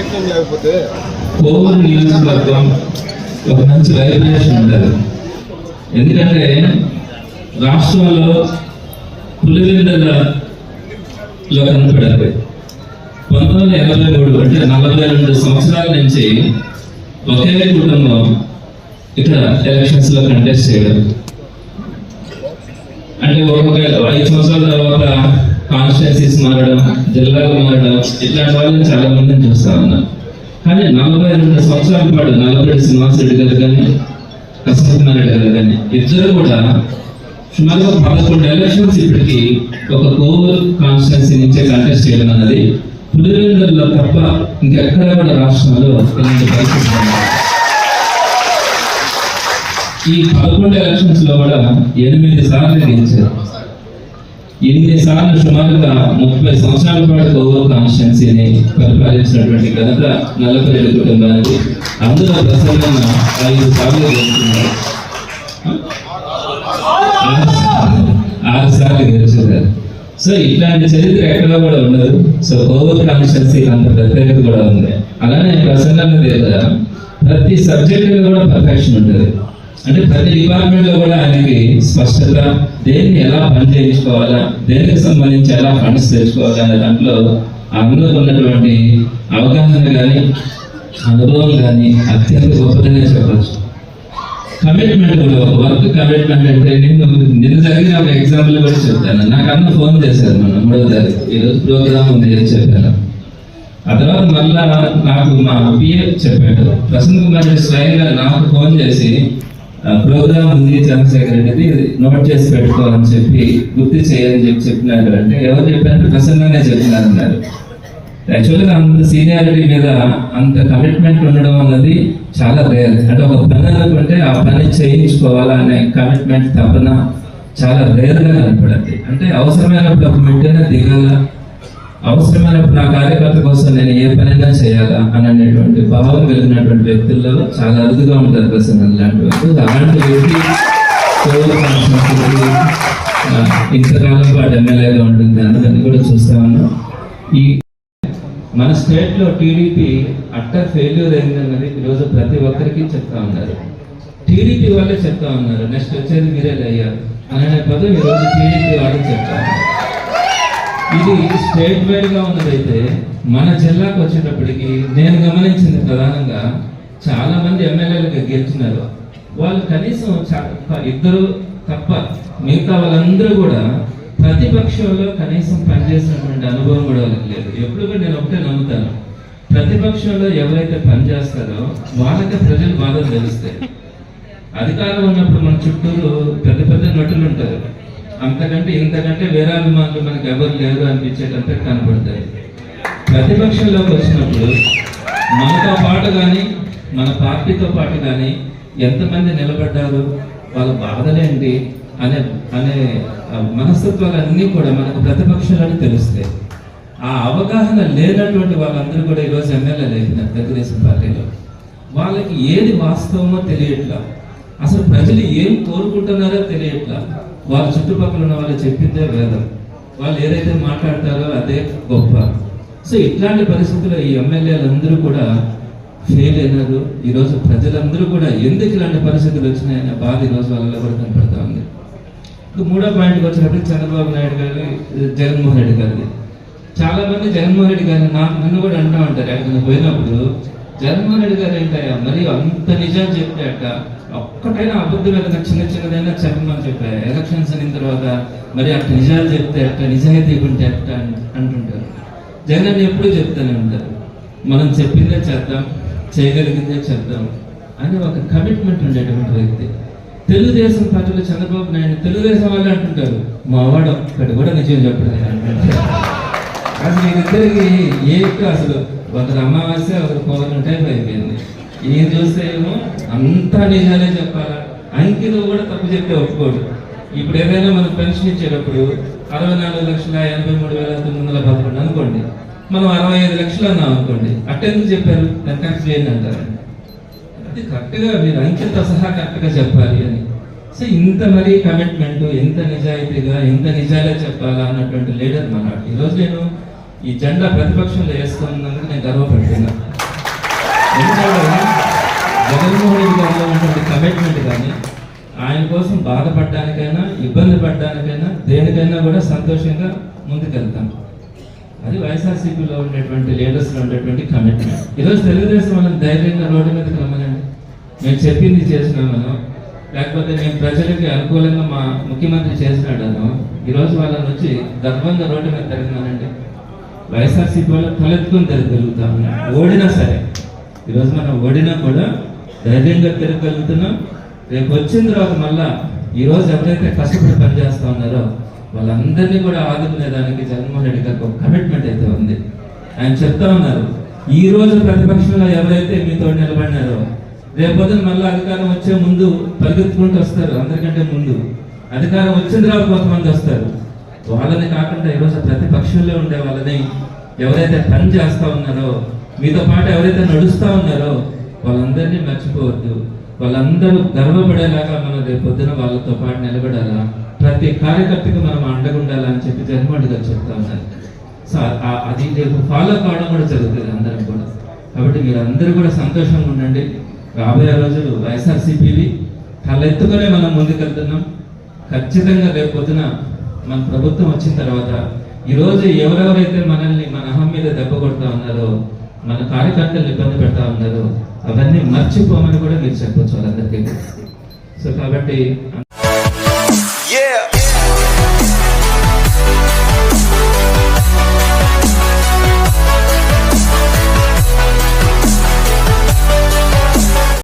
ప్రయత్నం లేకపోతే కోవూరు నియోజకవర్గం ఒక మంచి వైబ్రేషన్ ఉండదు. ఎందుకంటే రాష్ట్రంలో పులివెందులలో కనపడారు. 1983 అంటే 42 సంవత్సరాల నుంచి ఒకే కుటుంబం ఇక్కడ ఎలక్షన్స్ లో కంటెస్ట్ చేయడం, అంటే ఒక్కొక్క 5 సంవత్సరాల తర్వాత కాన్స్టిట్యున్సీస్ మారడం, జిల్లాలు మారడం, ఇట్లాంటి వాళ్ళని చాలా మందిని చూస్తా ఉన్నాం. కానీ 42 సంవత్సరాల పాటు నల్లపరెడ్డి శ్రీనివాసరెడ్డి గారు కానీ కృష్ణకుమారెడ్డి గారు కానీ ఇద్దరు కూడా సుమారుగా 11 ఎలక్షన్స్ ఇప్పటికి ఒక కోవూరు కాన్స్టిట్యున్సీ నుంచే కంటెస్ట్ చేయడం అన్నది పులివెందులలో తప్ప ఇంకెక్కడ కూడా రాష్ట్రాల్లో ఇలాంటి పరిస్థితి. ఈ 11 ఎలక్షన్స్ లో కూడా 8 సార్లు గెలిచారు. 8 సార్లు సుమారుగా 30 సంవత్సరాల పాటు కోవూరు కాన్స్టిట్యున్సీని పరిపాలించినటువంటి ఘనత నల్లపరెడ్డి కుటుంబానికి. అందులో ప్రసన్న 5 సార్లు గెలుచున్నారు, 6 సార్లు గెలిచారు. సో ఇట్లాంటి చరిత్ర ఎక్కడ కూడా ఉండదు. సో కోవూరు కాన్స్టిట్యున్సీ అంత ప్రత్యేకత కూడా ఉంది. అలానే ప్రసన్న దగ్గర ప్రతి సబ్జెక్ట్ కూడా పర్ఫెక్షన్ ఉంటుంది. అంటే ప్రతి డిపార్ట్మెంట్ లో కూడా ఆయనకి స్పష్టత, దేన్ని ఎలా పని చేయించుకోవాలా, దేనికి సంబంధించి ఎలా ఫండ్స్ తెచ్చుకోవాలా అనే దాంట్లో అందులో ఉన్నటువంటి అవగాహన కానీ అనుభవం కానీ అత్యంత గొప్పదనే చెప్పచ్చు. కమిట్మెంట్ కూడా, వర్క్ కమిట్మెంట్ అంటే నిన్న జరిగిన ఒక ఎగ్జాంపుల్ కూడా చెప్తాను. నాకు అన్న ఫోన్ చేశారు, మనం 3వ తారీఖు ఈరోజు ప్రోగ్రామ్ ఉంది అని చెప్పాను. ఆ తర్వాత మళ్ళా నాకు మా పిఏ చెప్పాడు, ప్రసన్న కుమార్ స్వయంగా నాకు ఫోన్ చేసి ప్రోగ్రామ్ ఉంది చంద్రశేఖర్ రెడ్డిది, నోట్ చేసి పెట్టుకోవాలని చెప్పి గుర్తు చేయని చెప్పినారు. అంటే ఎవరు చెప్పారంటే ప్రసన్ననే చెప్పినారన్నారు. యాక్చువల్గా అంత సీనియారిటీ మీద అంత కమిట్మెంట్ ఉండడం అన్నది చాలా రేర్. అంటే ఒక పని అనుకుంటే ఆ పని చేయించుకోవాలా అనే కమిట్మెంట్ తపన చాలా రేర్గా కనపడద్ది. అంటే అవసరమైనప్పుడు ఒక మిడ్డైనా దిగాల, అవసరమైనప్పుడు నా కార్యకర్త కోసం నేను ఏ పనైనా చేయాలా అనేటువంటి భావం కలిగినటువంటి వ్యక్తుల్లో చాలా అరుదుగా ఉంటారు ప్రసన్న లాంటి వాళ్ళు. అలాంటి వ్యక్తి ఇంతకాలం పాటు ఎమ్మెల్యేగా ఉంటుంది అన్నదాన్ని కూడా చూస్తా ఉన్నాం. ఈ మన స్టేట్ లో టీడీపీ అట్టర్ ఫెయిల్యూర్ అయిందన్నది ఈరోజు ప్రతి ఒక్కరికి చెప్తా ఉన్నారు. టీడీపీ వాళ్ళే చెప్తా ఉన్నారు, నెక్స్ట్ వచ్చేది మీరే అయ్యారు అనే పదం ఈరోజు టీడీపీ వాళ్ళు చెప్తా ఉన్నారు. ఇది స్టేట్ వైడ్ గా ఉన్నదైతే మన జిల్లాకు వచ్చేటప్పటికి నేను గమనించింది ప్రధానంగా చాలా మంది ఎమ్మెల్యేలుగా గెలిచినారు. వాళ్ళు కనీసం 2 తప్ప మిగతా వాళ్ళందరూ కూడా ప్రతిపక్షంలో కనీసం పనిచేసినటువంటి అనుభవం కూడా వాళ్ళకి లేదు. ఎప్పుడు కూడా నేను ఒకటే నమ్ముతాను, ప్రతిపక్షంలో ఎవరైతే పనిచేస్తారో వాళ్ళకే ప్రజలు బాధలు తెలుస్తాయి. అధికారం ఉన్నప్పుడు మన చుట్టూరు పెద్ద పెద్ద నటులు ఉంటారు, అంతకంటే ఇంతకంటే వీరాభిమానులు మనకు ఎవరు లేరు అనిపించేటంత కనపడతాయి. ప్రతిపక్షంలోకి వచ్చినప్పుడు మనతో పాటు కానీ మన పార్టీతో పాటు కానీ ఎంతమంది నిలబడ్డారు, వాళ్ళ బాధలేంటి అనే అనే మనస్తత్వాలన్నీ కూడా మనకు ప్రతిపక్షాలని తెలుస్తాయి. ఆ అవగాహన లేనటువంటి వాళ్ళందరూ కూడా ఈరోజు ఎమ్మెల్యేలు అయిపోయినారు తెలుగుదేశం పార్టీలో. వాళ్ళకి ఏది వాస్తవమో తెలియట్లా, అసలు ప్రజలు ఏం కోరుకుంటున్నారో తెలియట్లా. వాళ్ళ చుట్టుపక్కల ఉన్న వాళ్ళు చెప్పిందే వేదం, వాళ్ళు ఏదైతే మాట్లాడతారో అదే గొప్ప. సో ఇట్లాంటి పరిస్థితుల్లో ఈ ఎమ్మెల్యేలందరూ కూడా ఫెయిల్ అయినారు. ఈరోజు ప్రజలందరూ కూడా ఎందుకు ఇలాంటి పరిస్థితులు వచ్చినాయనే బాధ ఈరోజు వాళ్ళలో కూడా కనపడతా ఉంది. 3వ పాయింట్కి వచ్చినప్పుడు చంద్రబాబు నాయుడు గారి, జగన్మోహన్ రెడ్డి గారిది. చాలా మంది జగన్మోహన్ రెడ్డి గారిని నన్ను కూడా అంటూ ఉంటారు, ఎక్కడికి పోయినప్పుడు జగన్మోహన్ రెడ్డి గారు ఏంటయ్యా మరి అంత నిజాలు చెప్తే అట్ట, ఒక్కటైనా అబద్ధం ఏదైనా చిన్నదైనా చెప్పమని చెప్పారు. ఎలక్షన్స్ అయిన తర్వాత మరి అట్ట నిజాలు చెప్తే అట్ట, నిజాయితీ ఉంటే అట్ట అంటుంటారు. జగన్ ఎప్పుడూ చెప్తూనే ఉంటారు, మనం చెప్పిందే చేద్దాం, చేయగలిగిందే చేద్దాం అని ఒక కమిట్మెంట్ ఉండేటువంటి వ్యక్తి. తెలుగుదేశం పార్టీలో చంద్రబాబు నాయుడు తెలుగుదేశం వాళ్ళు అంటుంటారు, మా వాడు ఒక్కటి కూడా నిజం చెప్పలేదు అంటుంటారు. అసలు వీరిద్దరికి అసలు ఒకరు అమావాస్య ఒకరు పౌర్ణమి టైప్ అయిపోయింది. ఈయన చూస్తే ఏమో అంతా నిజాలే చెప్పాలా, అంకిలో కూడా తప్పు చెప్తే ఒప్పుకోడు. ఇప్పుడు ఏదైనా మనకు పెన్షన్ ఇచ్చేటప్పుడు 64,83,911 అనుకోండి, మనం 65 లక్షలు అన్నాం అనుకోండి, అట్టెందుకు చెప్పారు, దాన్ని కరెక్ట్ చేయండి అంటారండి. అది కరెక్ట్గా మీరు అంకెతో సహా కరెక్ట్గా చెప్పాలి అని. సో ఇంత మరీ కమిట్మెంట్, ఎంత నిజాయితీగా, ఎంత నిజాలే చెప్పాలా అన్నటువంటి లీడర్ మన ఈరోజు నేను ఈ జెండా ప్రతిపక్షంలో వేస్తున్నందుకు నేను గర్వపడుతున్నాను. ఎందుకంటే జగన్మోహన్ రెడ్డి గారిలో ఉన్నటువంటి కమిట్మెంట్ కానీ ఆయన కోసం బాధపడడానికైనా ఇబ్బంది పడడానికైనా దేనికైనా కూడా సంతోషంగా ముందుకెళ్తాం. అది వైఎస్ఆర్సీపీలో ఉండేటువంటి లీడర్స్లో ఉండేటువంటి కమిట్మెంట్. ఈరోజు తెలుగుదేశం వాళ్ళని ధైర్యంగా రోడ్డు మీదకి రమ్మనండి. మేము చెప్పింది చేసినామను, లేకపోతే మేము ప్రజలకి అనుకూలంగా మా ముఖ్యమంత్రి చేసినాడను ఈరోజు వాళ్ళని వచ్చి గర్వంగా రోడ్డు మీద తిరగమనండి. వైఎస్ఆర్సీపీ వాళ్ళు తలెత్తుకుని తిరగలుగుతాం. ఓడినా సరే ఈరోజు మనం ఓడినా కూడా ధైర్యంగా తిరగలుగుతున్నాం. రేపు వచ్చిన తర్వాత మళ్ళా ఈరోజు ఎవరైతే కష్టపడి పనిచేస్తా ఉన్నారో వాళ్ళందరినీ కూడా ఆదుకునేదానికి జగన్మోహన్ రెడ్డి గారికి ఒక కమిట్మెంట్ అయితే ఉంది. ఆయన చెప్తా ఉన్నారు, ఈ రోజు ప్రతిపక్షంలో ఎవరైతే మీతో నిలబడినారో రేపొద్దున మళ్ళీ అధికారం వచ్చే ముందు పరిగెత్తుకుంటూ వస్తారు. అందరికంటే ముందు అధికారం వచ్చిన తర్వాత కొంతమంది వస్తారు. వాళ్ళని కాకుండా ఈరోజు ప్రతిపక్షంలో ఉండే వాళ్ళని ఎవరైతే పని చేస్తా ఉన్నారో, మీతో పాటు ఎవరైతే నడుస్తా ఉన్నారో వాళ్ళందరినీ మర్చిపోవద్దు. వాళ్ళందరూ గర్వపడేలాగా మనం రేపొద్దున వాళ్ళతో పాటు నిలబడాలా, ప్రతి కార్యకర్తకు మనం అండగా ఉండాలా అని చెప్పి జగన్మోహన్ రెడ్డి గారు చెప్తా ఉన్నారు. సో అది రేపు ఫాలో కావడం కూడా జరుగుతుంది అందరం కూడా. కాబట్టి మీరు అందరూ కూడా సంతోషంగా ఉండండి. రాబోయే రోజులు వైఎస్ఆర్సీపీవి తలెత్తుకునే మనం ముందుకెళ్తున్నాం. ఖచ్చితంగా రేపు పొద్దున మన ప్రభుత్వం వచ్చిన తర్వాత ఈరోజు ఎవరెవరైతే మనల్ని మన అహం మీద దెబ్బ కొడతా ఉన్నారో, మన కార్యకర్తలు ఇబ్బంది పెడతా ఉన్నారో అవన్నీ మర్చిపోమని కూడా మీరు చెప్పొచ్చు వాళ్ళందరికీ. సో కాబట్టి